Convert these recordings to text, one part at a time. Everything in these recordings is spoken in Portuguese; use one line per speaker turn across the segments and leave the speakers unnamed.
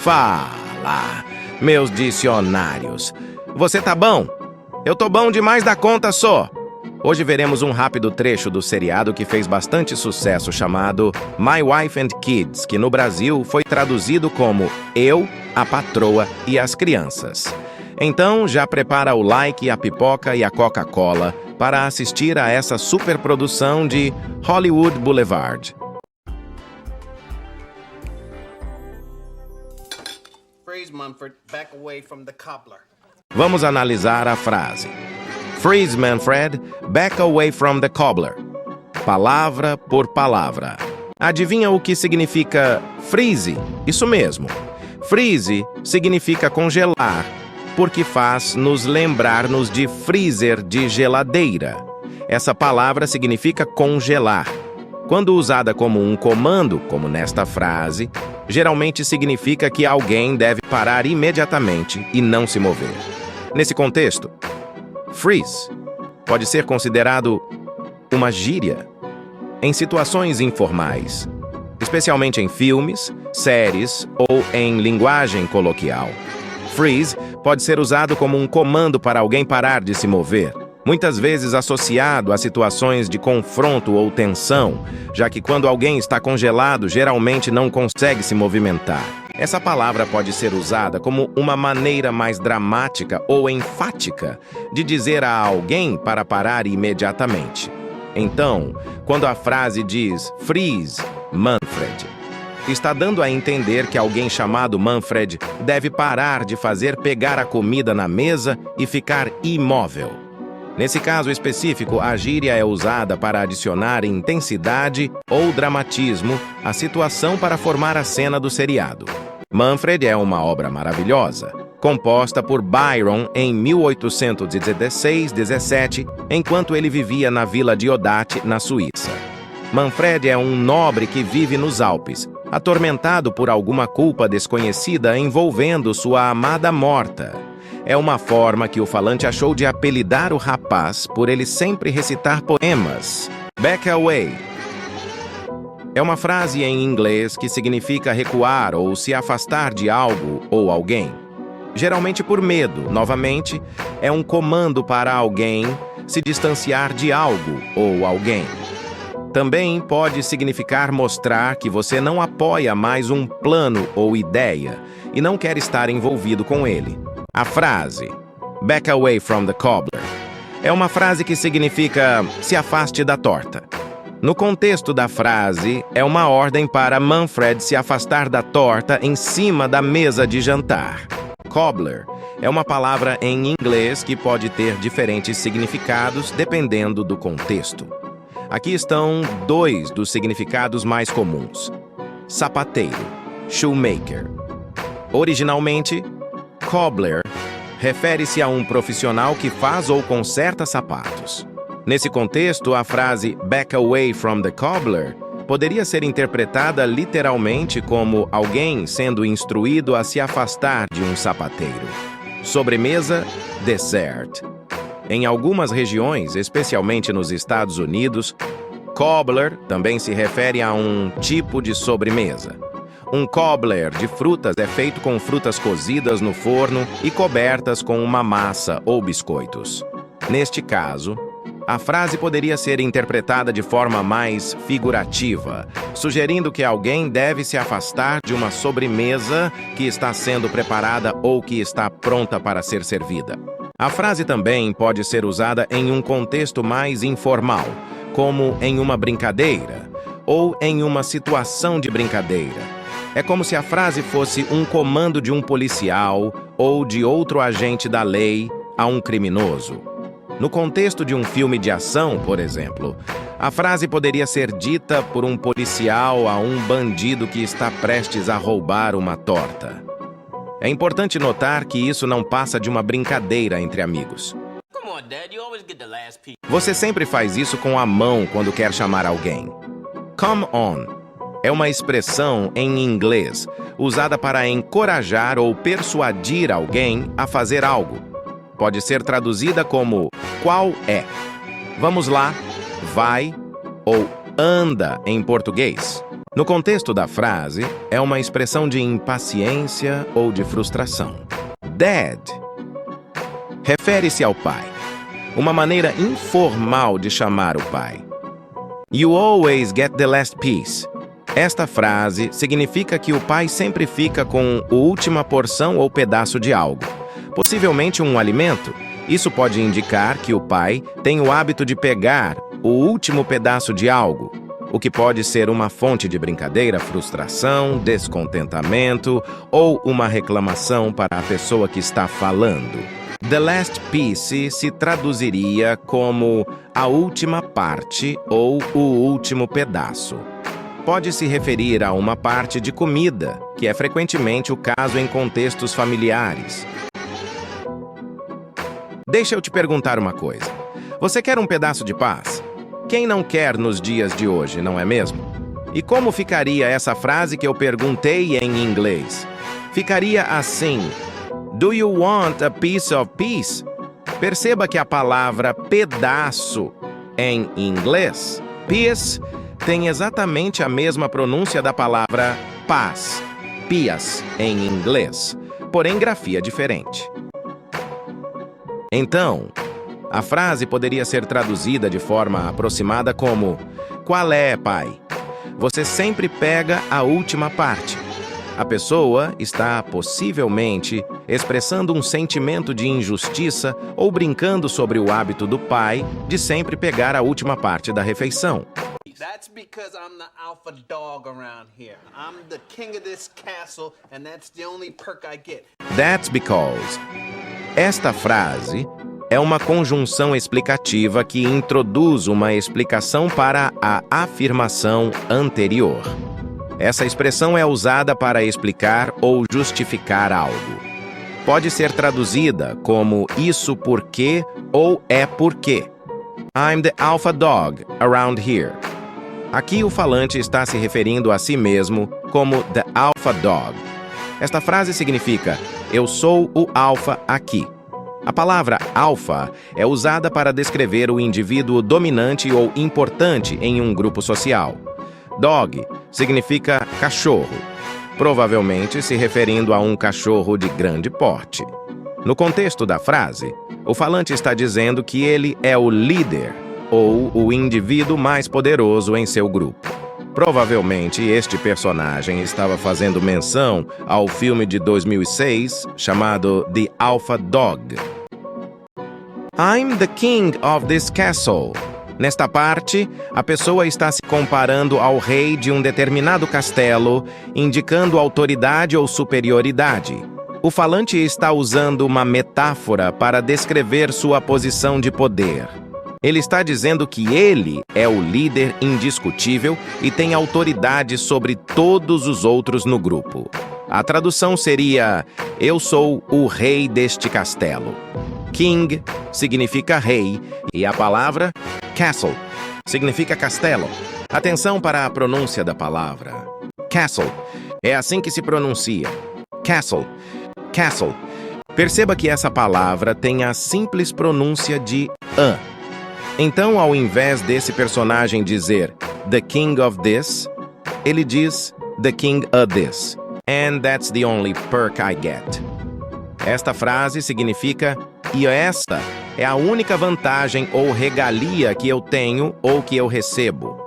Fala, meus dicionários. Você tá bom? Eu tô bom demais da conta só. Hoje veremos um rápido trecho do seriado que fez bastante sucesso chamado My Wife and Kids, que no Brasil foi traduzido como Eu, a Patroa e as Crianças. Então, já prepara o like, a pipoca e a Coca-Cola para assistir a essa superprodução de Hollywood Boulevard.
Freeze, Mumford. Back away from the cobbler.
Vamos analisar a frase. Freeze, Manfred, back away from the cobbler. Palavra por palavra. Adivinha o que significa freeze? Isso mesmo. Freeze significa congelar, porque faz nos lembrar-nos de freezer de geladeira. Essa palavra significa congelar. Quando usada como um comando, como nesta frase, geralmente significa que alguém deve parar imediatamente e não se mover. Nesse contexto, freeze pode ser considerado uma gíria em situações informais, especialmente em filmes, séries ou em linguagem coloquial. Freeze pode ser usado como um comando para alguém parar de se mover, muitas vezes associado a situações de confronto ou tensão, já que quando alguém está congelado, geralmente não consegue se movimentar. Essa palavra pode ser usada como uma maneira mais dramática ou enfática de dizer a alguém para parar imediatamente. Então, quando a frase diz Freeze, Manfred, está dando a entender que alguém chamado Manfred deve parar de fazer pegar a comida na mesa e ficar imóvel. Nesse caso específico, a gíria é usada para adicionar intensidade ou dramatismo à situação para formar a cena do seriado. Manfred é uma obra maravilhosa, composta por Byron em 1816-17, enquanto ele vivia na vila de Odat, na Suíça. Manfred é um nobre que vive nos Alpes, atormentado por alguma culpa desconhecida envolvendo sua amada morta. É uma forma que o falante achou de apelidar o rapaz por ele sempre recitar poemas. Back away é uma frase em inglês que significa recuar ou se afastar de algo ou alguém. Geralmente por medo, novamente, é um comando para alguém se distanciar de algo ou alguém. Também pode significar mostrar que você não apoia mais um plano ou ideia e não quer estar envolvido com ele. A frase back away from the cobbler é uma frase que significa se afaste da torta. No contexto da frase, é uma ordem para Manfred se afastar da torta em cima da mesa de jantar. Cobbler é uma palavra em inglês que pode ter diferentes significados dependendo do contexto. Aqui estão dois dos significados mais comuns. Sapateiro, shoemaker. Originalmente, cobbler refere-se a um profissional que faz ou conserta sapatos. Nesse contexto, a frase back away from the cobbler poderia ser interpretada literalmente como alguém sendo instruído a se afastar de um sapateiro. Sobremesa, dessert. Em algumas regiões, especialmente nos Estados Unidos, cobbler também se refere a um tipo de sobremesa. Um cobbler de frutas é feito com frutas cozidas no forno e cobertas com uma massa ou biscoitos. Neste caso, a frase poderia ser interpretada de forma mais figurativa, sugerindo que alguém deve se afastar de uma sobremesa que está sendo preparada ou que está pronta para ser servida. A frase também pode ser usada em um contexto mais informal, como em uma brincadeira ou em uma situação de brincadeira. É como se a frase fosse um comando de um policial ou de outro agente da lei a um criminoso. No contexto de um filme de ação, por exemplo, a frase poderia ser dita por um policial a um bandido que está prestes a roubar uma torta. É importante notar que isso não passa de uma brincadeira entre amigos. Você sempre faz isso com a mão quando quer chamar alguém. Come on é uma expressão em inglês usada para encorajar ou persuadir alguém a fazer algo. Pode ser traduzida como qual é. Vamos lá, vai ou anda em português. No contexto da frase, é uma expressão de impaciência ou de frustração. Dad refere-se ao pai, uma maneira informal de chamar o pai. You always get the last piece. Esta frase significa que o pai sempre fica com a última porção ou pedaço de algo, possivelmente um alimento. Isso pode indicar que o pai tem o hábito de pegar o último pedaço de algo, o que pode ser uma fonte de brincadeira, frustração, descontentamento ou uma reclamação para a pessoa que está falando. The last piece se traduziria como a última parte ou o último pedaço. Pode se referir a uma parte de comida, que é frequentemente o caso em contextos familiares. Deixa eu te perguntar uma coisa. Você quer um pedaço de paz? Quem não quer nos dias de hoje, não é mesmo? E como ficaria essa frase que eu perguntei em inglês? Ficaria assim: Do you want a piece of peace? Perceba que a palavra pedaço em inglês, piece, tem exatamente a mesma pronúncia da palavra paz, pias, em inglês, porém grafia diferente. Então, a frase poderia ser traduzida de forma aproximada como: Qual é, pai? Você sempre pega a última parte. A pessoa está, possivelmente, expressando um sentimento de injustiça ou brincando sobre o hábito do pai de sempre pegar a última parte da refeição.
That's because I'm the alpha dog around here. I'm the king of this castle, and that's the only perk I get.
That's because. Esta frase é uma conjunção explicativa que introduz uma explicação para a afirmação anterior. Essa expressão é usada para explicar ou justificar algo. Pode ser traduzida como isso porque ou é porque. I'm the alpha dog around here. Aqui o falante está se referindo a si mesmo como the alpha dog. Esta frase significa eu sou o alfa aqui. A palavra alfa é usada para descrever o indivíduo dominante ou importante em um grupo social. Dog significa cachorro, provavelmente se referindo a um cachorro de grande porte. No contexto da frase, o falante está dizendo que ele é o líder ou o indivíduo mais poderoso em seu grupo. Provavelmente este personagem estava fazendo menção ao filme de 2006 chamado The Alpha Dog. I'm the king of this castle. Nesta parte, a pessoa está se comparando ao rei de um determinado castelo, indicando autoridade ou superioridade. O falante está usando uma metáfora para descrever sua posição de poder. Ele está dizendo que ele é o líder indiscutível e tem autoridade sobre todos os outros no grupo. A tradução seria: eu sou o rei deste castelo. King significa rei e a palavra castle significa castelo. Atenção para a pronúncia da palavra. Castle. É assim que se pronuncia. Castle. Castle. Perceba que essa palavra tem a simples pronúncia de a. Então, ao invés desse personagem dizer the king of this, ele diz the king of this. And that's the only perk I get. Esta frase significa e esta é a única vantagem ou regalia que eu tenho ou que eu recebo.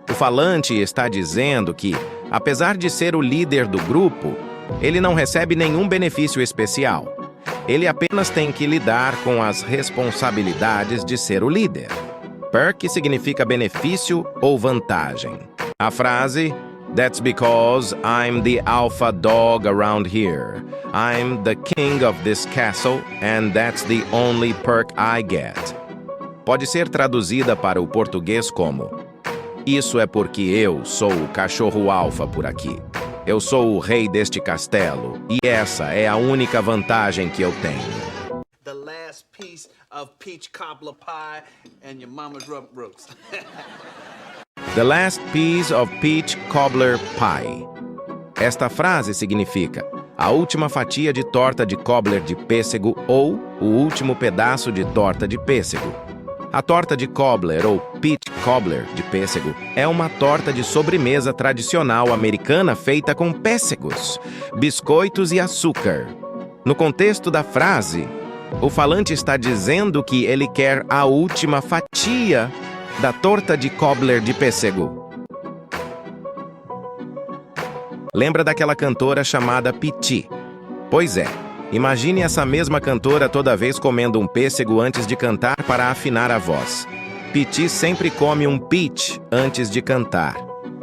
O falante está dizendo que, apesar de ser o líder do grupo, ele não recebe nenhum benefício especial. Ele apenas tem que lidar com as responsabilidades de ser o líder. Perk significa benefício ou vantagem. A frase That's because I'm the alpha dog around here. I'm the king of this castle, and that's the only perk I get. Pode ser traduzida para o português como: isso é porque eu sou o cachorro alfa por aqui. Eu sou o rei deste castelo, e essa é a única vantagem que eu tenho.
The last piece of peach cobbler pie and your mama's rub roast.
The last piece of peach cobbler pie. Esta frase significa a última fatia de torta de cobbler de pêssego ou o último pedaço de torta de pêssego. A torta de cobbler ou peach cobbler de pêssego é uma torta de sobremesa tradicional americana feita com pêssegos, biscoitos e açúcar. No contexto da frase, o falante está dizendo que ele quer a última fatia da torta de cobbler de pêssego. Lembra daquela cantora chamada Pitty? Pois é. Imagine essa mesma cantora toda vez comendo um pêssego antes de cantar para afinar a voz. Pitty sempre come um peach antes de cantar.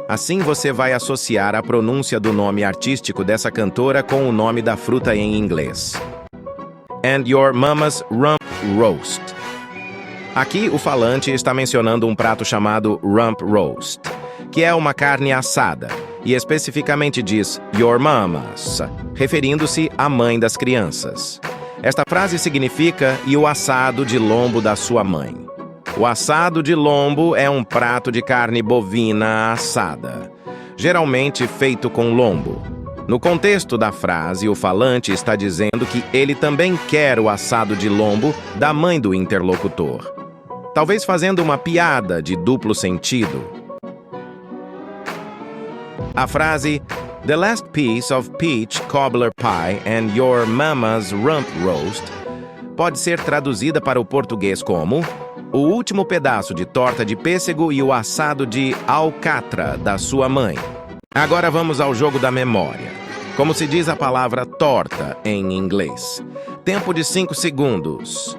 Assim você vai associar a pronúncia do nome artístico dessa cantora com o nome da fruta em inglês. And your mama's rump roast. Aqui o falante está mencionando um prato chamado rump roast, que é uma carne assada, e especificamente diz your mama's, referindo-se à mãe das crianças. Esta frase significa e o assado de lombo da sua mãe. O assado de lombo é um prato de carne bovina assada, geralmente feito com lombo. No contexto da frase, o falante está dizendo que ele também quer o assado de lombo da mãe do interlocutor, talvez fazendo uma piada de duplo sentido. A frase "The last piece of peach cobbler pie and your mama's rump roast" pode ser traduzida para o português como o último pedaço de torta de pêssego e o assado de alcatra da sua mãe. Agora vamos ao jogo da memória. Como se diz a palavra torta em inglês? Tempo de 5 segundos.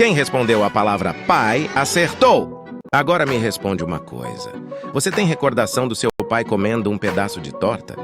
Quem respondeu a palavra pai acertou! Agora me responde uma coisa. Você tem recordação do seu pai comendo um pedaço de torta?